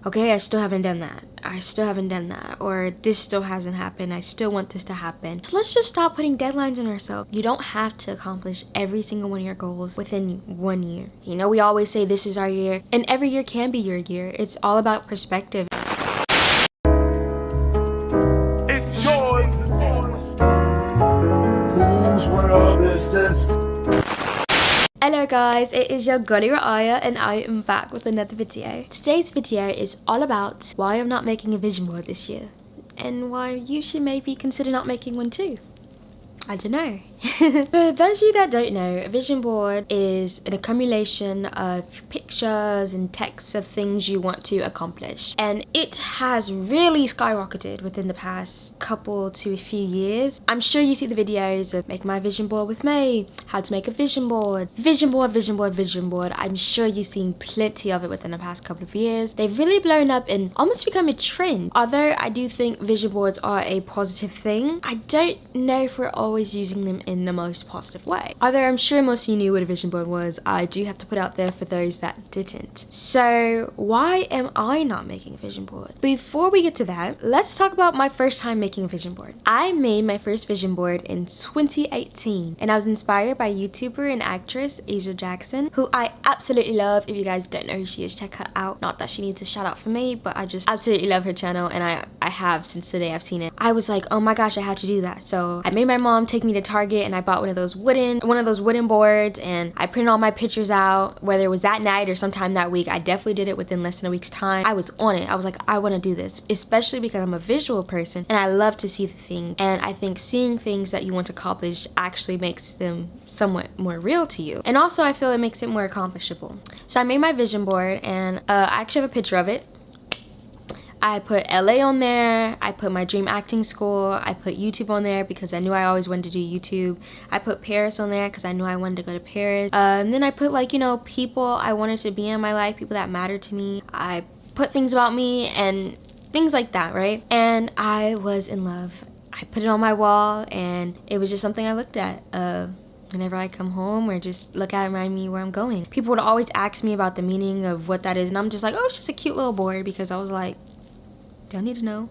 okay, I still haven't done that. I still haven't done that. Or this still hasn't happened. I still want this to happen. So let's just stop putting deadlines on ourselves. You don't have to accomplish every single one of your goals within 1 year. You know, we always say this is our year, and every year can be your year. It's all about perspective. It's yours. Whose world is this? Hello guys, it is your girlie Raya and I am back with another video. Today's video is all about why I'm not making a vision board this year and why you should maybe consider not making one too. I don't know. For those of you that don't know, a vision board is an accumulation of pictures and texts of things you want to accomplish. And it has really skyrocketed within the past couple to a few years. I'm sure you see the videos of Make My Vision Board with May, how to make a vision board, vision board, vision board, vision board. I'm sure you've seen plenty of it within the past couple of years. They've really blown up and almost become a trend. Although I do think vision boards are a positive thing, I don't know if we're always using them in the most positive way. Although I'm sure most of you knew what a vision board was, I do have to put out there for those that didn't. So why am I not making a vision board? Before we get to that, let's talk about my first time making a vision board. I made my first vision board in 2018 and I was inspired by YouTuber and actress Asia Jackson, who I absolutely love. If you guys don't know who she is, check her out. Not that she needs a shout out for me, but I just absolutely love her channel and I have since the day I've seen it. I was like, oh my gosh, I have to do that. So I made my mom take me to Target and I bought one of those wooden boards and I printed all my pictures out, whether it was that night or sometime that week. I definitely did it within less than a week's time. I was on it. I was like, I want to do this, especially because I'm a visual person and I love to see the thing. And I think seeing things that you want to accomplish actually makes them somewhat more real to you. And also I feel it makes it more accomplishable. So I made my vision board and I actually have a picture of it. I put LA on there, I put my dream acting school, I put YouTube on there because I knew I always wanted to do YouTube. I put Paris on there because I knew I wanted to go to Paris. And then I put like, you know, people I wanted to be in my life, people that mattered to me. I put things about me and things like that, right? And I was in love. I put it on my wall and it was just something I looked at. Whenever I come home or just look at it, remind me where I'm going. People would always ask me about the meaning of what that is and I'm just like, oh, it's just a cute little board because I was like, do I need to know?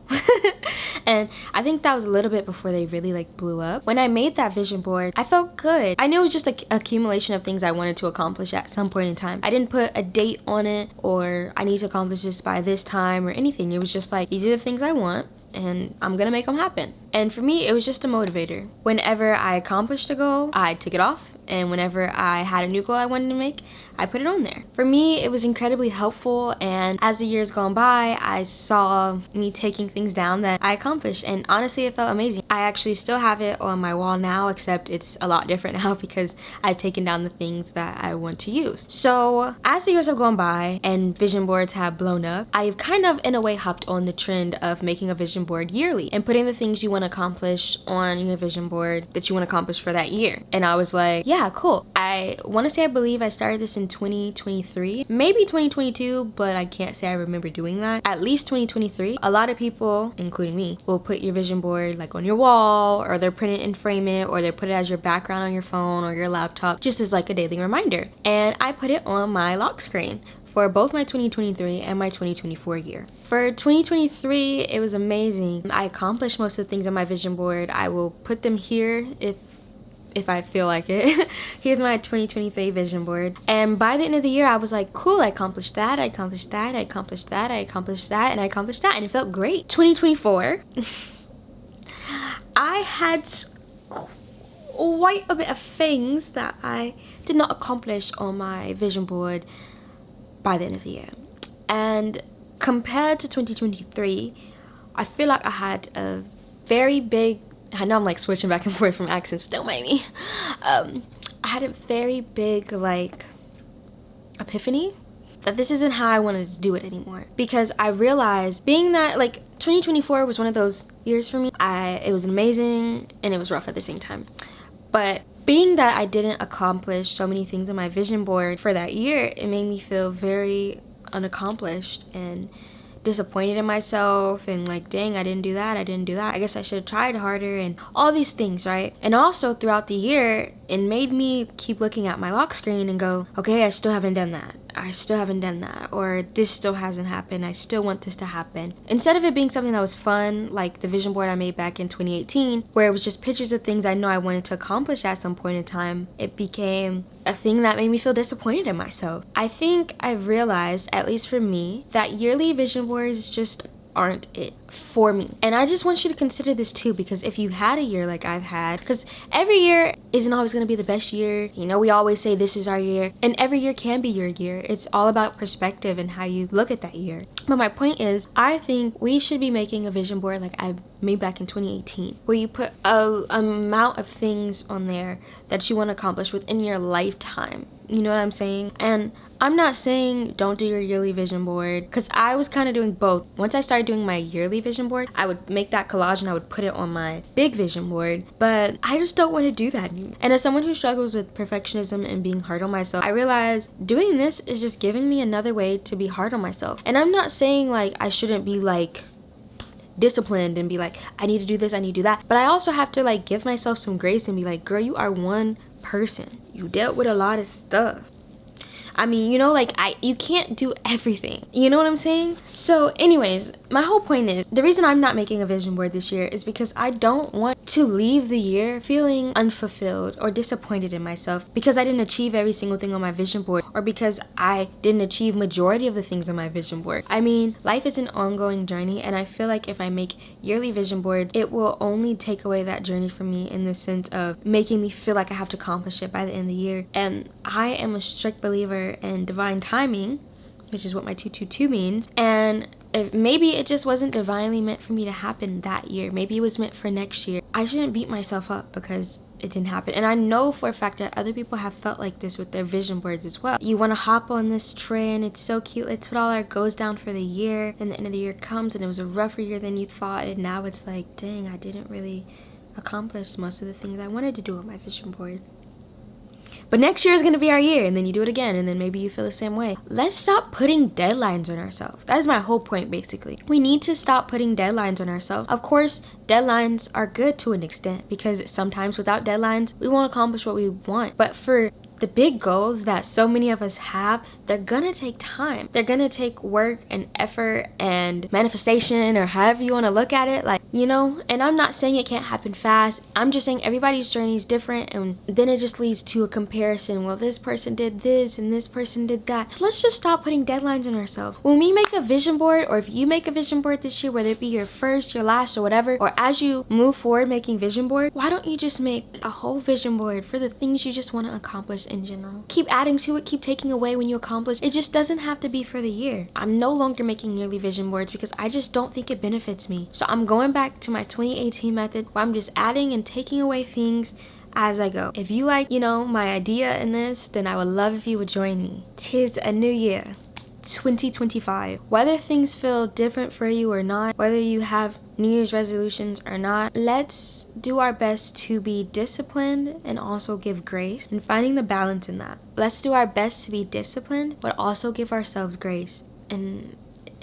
And I think that was a little bit before they really like blew up. When I made that vision board, I felt good. I knew it was just an accumulation of things I wanted to accomplish at some point in time. I didn't put a date on it or I need to accomplish this by this time or anything. It was just like, these are the things I want and I'm gonna make them happen. And for me, it was just a motivator. Whenever I accomplished a goal, I took it off. And whenever I had a new goal I wanted to make, I put it on there. For me, it was incredibly helpful, and as the years gone by, I saw me taking things down that I accomplished, and honestly, it felt amazing. I actually still have it on my wall now, except it's a lot different now because I've taken down the things that I want to use. So as the years have gone by and vision boards have blown up, I've kind of in a way hopped on the trend of making a vision board yearly and putting the things you want to accomplish on your vision board that you want to accomplish for that year. And I was like, yeah, cool. I want to say I believe I started this in 2023, maybe 2022, but I can't say I remember doing that. At least 2023. A lot of people, including me, will put your vision board like on your wall, or they're print it and frame it, or they put it as your background on your phone or your laptop, just as like a daily reminder. And I put it on my lock screen for both my 2023 and my 2024 year. For 2023, it was amazing. I accomplished most of the things on my vision board. I will put them here if I feel like it. Here's my 2023 vision board. And by the end of the year, I was like, cool, I accomplished that, I accomplished that, I accomplished that, I accomplished that, and I accomplished that, and it felt great. 2024, I had quite a bit of things that I did not accomplish on my vision board by the end of the year. And compared to 2023, I feel like I had a very big, I know I'm like switching back and forth from accents, but don't mind me. I had a very big like epiphany that this isn't how I wanted to do it anymore. Because I realized, being that like 2024 was one of those years for me, it was amazing and it was rough at the same time. But being that I didn't accomplish so many things on my vision board for that year, it made me feel very unaccomplished and disappointed in myself and like, dang, I didn't do that, I guess I should have tried harder, and all these things, right? And also throughout the year, it made me keep looking at my lock screen and go, okay, I still haven't done that, I still haven't done that, or this still hasn't happened, I still want this to happen. Instead of it being something that was fun, like the vision board I made back in 2018, where it was just pictures of things I know I wanted to accomplish at some point in time, it became a thing that made me feel disappointed in myself. I think I've realized, at least for me, that yearly vision boards just aren't it for me. And I just want you to consider this too, because if you had a year like I've had, because every year isn't always going to be the best year. You know, we always say this is our year, and every year can be your year. It's all about perspective and how you look at that year. But my point is, I think we should be making a vision board like I made back in 2018, where you put a amount of things on there that you want to accomplish within your lifetime. You know what I'm saying? And I'm not saying don't do your yearly vision board, because I was kind of doing both. Once I started doing my yearly vision board, I would make that collage and I would put it on my big vision board, but I just don't want to do that anymore. And as someone who struggles with perfectionism and being hard on myself, I realize doing this is just giving me another way to be hard on myself. And I'm not saying like I shouldn't be like disciplined and be like, I need to do this, I need to do that, but I also have to like give myself some grace and be like, girl, you are one person. You dealt with a lot of stuff. I mean, you know, like you can't do everything. You know what I'm saying? So anyways, my whole point is, the reason I'm not making a vision board this year is because I don't want to leave the year feeling unfulfilled or disappointed in myself because I didn't achieve every single thing on my vision board, or because I didn't achieve majority of the things on my vision board. I mean, life is an ongoing journey, and I feel like if I make yearly vision boards, it will only take away that journey from me in the sense of making me feel like I have to accomplish it by the end of the year. And I am a strict believer in divine timing, which is what my 222 means. And if maybe it just wasn't divinely meant for me to happen that year, maybe it was meant for next year, I shouldn't beat myself up because it didn't happen. And I know for a fact that other people have felt like this with their vision boards as well. You want to hop on this train, it's so cute, let's put all our goals down for the year, and the end of the year comes and it was a rougher year than you thought, and now it's like, dang, I didn't really accomplish most of the things I wanted to do on my vision board. But next year is going to be our year, and then you do it again, and then maybe you feel the same way. Let's stop putting deadlines on ourselves. That is my whole point, basically. We need to stop putting deadlines on ourselves. Of course, deadlines are good to an extent, because sometimes without deadlines, we won't accomplish what we want. But for the big goals that so many of us have, they're gonna take time. They're gonna take work and effort and manifestation, or however you want to look at it, like, you know. And I'm not saying it can't happen fast. I'm just saying everybody's journey is different, and then it just leads to a comparison. Well, this person did this and this person did that. So let's just stop putting deadlines on ourselves. When we make a vision board, or if you make a vision board this year, whether it be your first, your last, or whatever, or as you move forward making vision board, why don't you just make a whole vision board for the things you just want to accomplish in general? Keep adding to it, keep taking away when you accomplish. It just doesn't have to be for the year. I'm no longer making yearly vision boards because I just don't think it benefits me. So I'm going back to my 2018 method, where I'm just adding and taking away things as I go. If you like, you know, my idea in this, then I would love if you would join me. 'Tis a new year, 2025. Whether things feel different for you or not, whether you have New Year's resolutions or not, let's do our best to be disciplined and also give grace, and finding the balance in that. Let's do our best to be disciplined but also give ourselves grace. And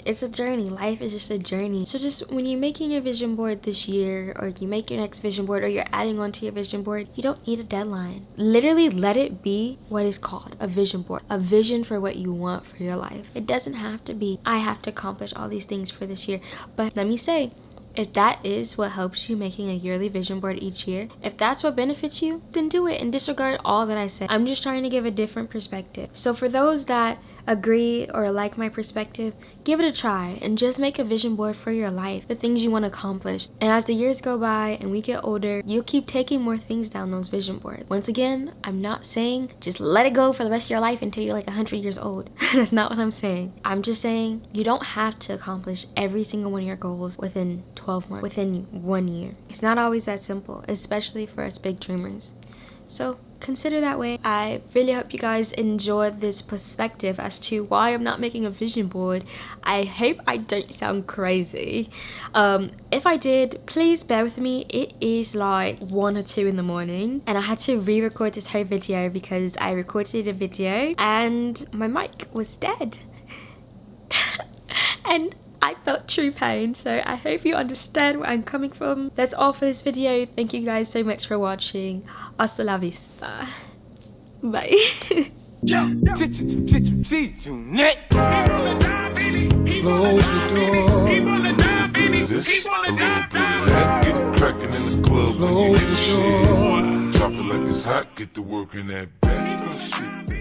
it's a journey. Life is just a journey. So just when you're making your vision board this year, or you make your next vision board, or you're adding on to your vision board, you don't need a deadline. Literally let it be what is called a vision board, a vision for what you want for your life. It doesn't have to be, I have to accomplish all these things for this year. But let me say, if that is what helps you making a yearly vision board each year, if that's what benefits you, then do it and disregard all that I said. I'm just trying to give a different perspective. So for those that agree or like my perspective, give it a try and just make a vision board for your life, the things you want to accomplish. And as the years go by and we get older, you'll keep taking more things down those vision boards. Once again, I'm not saying just let it go for the rest of your life until you're like 100 years old. That's not what I'm saying. I'm just saying you don't have to accomplish every single one of your goals within 12 months, within 1 year. It's not always that simple, especially for us big dreamers. So consider that way. I really hope you guys enjoyed this perspective as to why I'm not making a vision board. I hope I don't sound crazy. If I did, please bear with me. It is like 1 or 2 in the morning, and I had to re-record this whole video because I recorded a video and my mic was dead. And I felt true pain, so I hope you understand where I'm coming from. That's all for this video. Thank you guys so much for watching. Hasta la vista. Bye. Close the door. This, a little bit of that, get it cracking in the club when you Close get the shit. door. Drop it like it's hot, get to work in that back. Good shit.